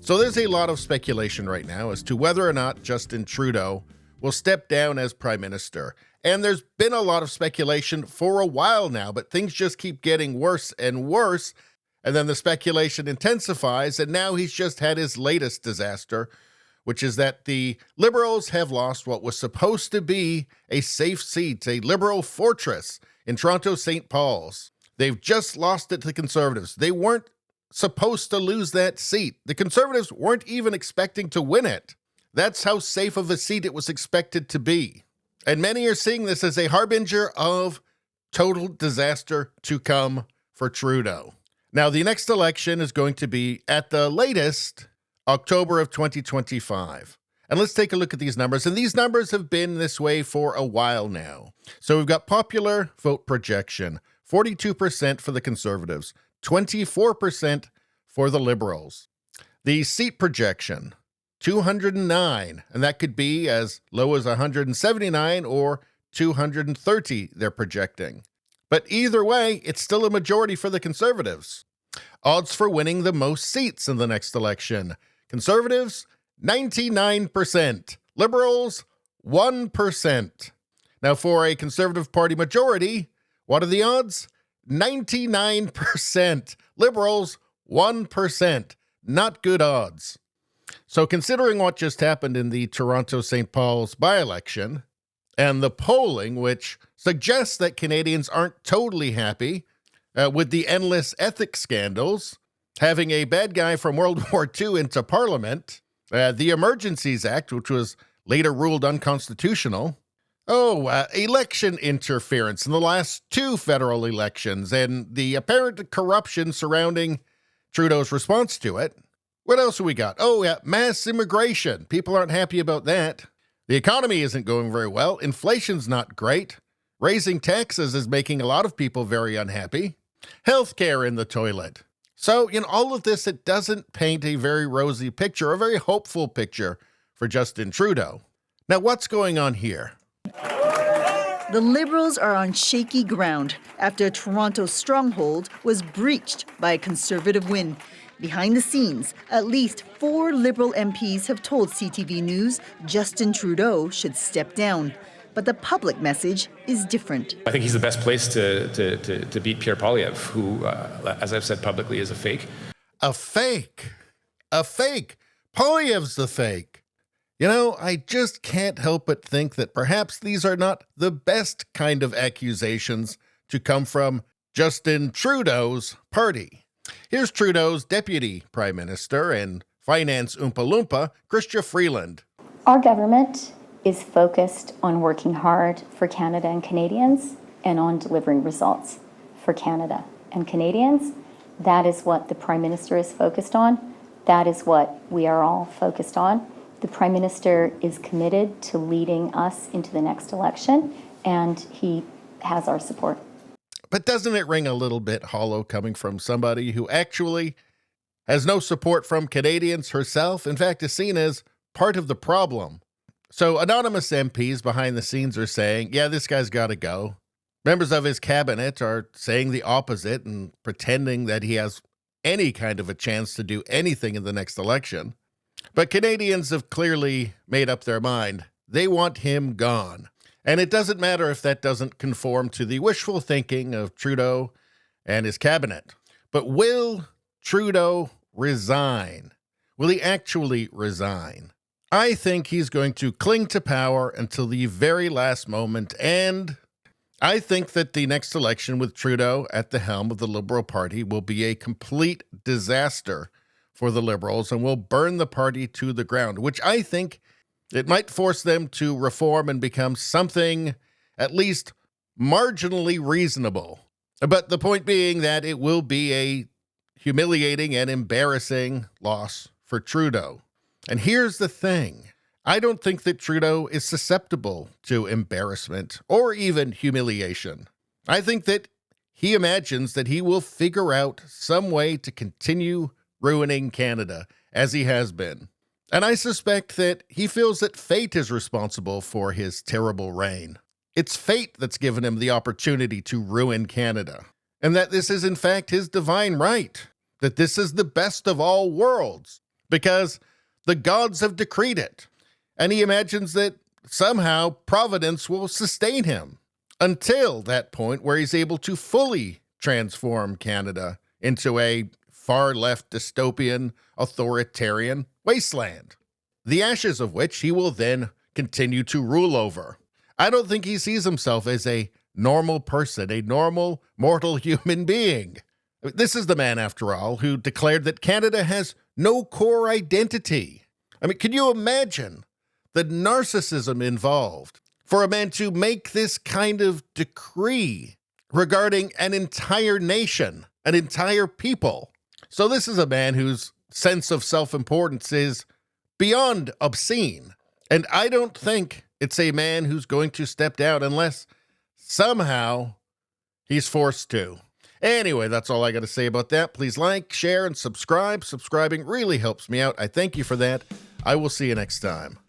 So there's a lot of speculation right now as to whether or not Justin Trudeau will step down as Prime Minister. And there's been a lot of speculation for a while now, but things just keep getting worse and worse. And then the speculation intensifies, and now he's just had his latest disaster, which is that the Liberals have lost what was supposed to be a safe seat, a Liberal fortress in Toronto St. Paul's. They've just lost it to the Conservatives. They weren't supposed to lose that seat. The Conservatives weren't even expecting to win it. That's how safe of a seat it was expected to be. And many are seeing this as a harbinger of total disaster to come for Trudeau. Now, the next election is going to be, at the latest, October of 2025. And let's take a look at these numbers. And these numbers have been this way for a while now. So we've got popular vote projection, 42% for the Conservatives, 24% for the Liberals. The seat projection, 209, and that could be as low as 179 or 230 they're projecting. But either way, it's still a majority for the Conservatives. Odds for winning the most seats in the next election. Conservatives, 99%. Liberals, 1%. Now, for a Conservative Party majority, what are the odds? 99%. Liberals, 1%. Not good odds. So considering what just happened in the Toronto St. Paul's by-election, and the polling, which suggests that Canadians aren't totally happy with the endless ethics scandals, having a bad guy from World War II into Parliament, the Emergencies Act, which was later ruled unconstitutional, election interference in the last two federal elections, and the apparent corruption surrounding Trudeau's response to it. What else have we got? Mass immigration. People aren't happy about that. The economy isn't going very well. Inflation's not great. Raising taxes is making a lot of people very unhappy. Healthcare in the toilet. So in all of this, it doesn't paint a very rosy picture, a very hopeful picture for Justin Trudeau. Now, what's going on here? The Liberals are on shaky ground after a Toronto stronghold was breached by a Conservative win. Behind the scenes, at least 4 Liberal MPs have told CTV News Justin Trudeau should step down. But the public message is different. I think he's the best place to beat Pierre Poilievre, who, as I've said publicly, is a fake. A fake. A fake. Poilievre's the fake. You know, I just can't help but think that perhaps these are not the best kind of accusations to come from Justin Trudeau's party. Here's Trudeau's Deputy Prime Minister and Finance Oompa Loompa, Chrystia Freeland. Our government is focused on working hard for Canada and Canadians and on delivering results for Canada and Canadians. That is what the Prime Minister is focused on. That is what we are all focused on. The Prime Minister is committed to leading us into the next election, and he has our support. But doesn't it ring a little bit hollow coming from somebody who actually has no support from Canadians herself? In fact, is seen as part of the problem. So anonymous MPs behind the scenes are saying, yeah, this guy's got to go. Members of his cabinet are saying the opposite and pretending that he has any kind of a chance to do anything in the next election. But Canadians have clearly made up their mind. They want him gone. And it doesn't matter if that doesn't conform to the wishful thinking of Trudeau and his cabinet. But will Trudeau resign? Will he actually resign? I think he's going to cling to power until the very last moment, and I think that the next election with Trudeau at the helm of the Liberal Party will be a complete disaster for the Liberals and will burn the party to the ground, which I think it might force them to reform and become something at least marginally reasonable. But the point being that it will be a humiliating and embarrassing loss for Trudeau. And here's the thing. I don't think that Trudeau is susceptible to embarrassment or even humiliation. I think that he imagines that he will figure out some way to continue ruining Canada as he has been. And I suspect that he feels that fate is responsible for his terrible reign. It's fate that's given him the opportunity to ruin Canada, and that this is in fact his divine right, that this is the best of all worlds. because the gods have decreed it. And he imagines that somehow Providence will sustain him until that point where he's able to fully transform Canada into a far-left dystopian authoritarian wasteland, the ashes of which he will then continue to rule over. I don't think he sees himself as a normal person, a normal mortal human being. This is the man, after all, who declared that Canada has no core identity. I mean, can you imagine the narcissism involved for a man to make this kind of decree regarding an entire nation, an entire people? So this is a man whose sense of self-importance is beyond obscene. And I don't think it's a man who's going to step down unless somehow he's forced to. Anyway, that's all I got to say about that. Please like, share, and subscribe. Subscribing really helps me out. I thank you for that. I will see you next time.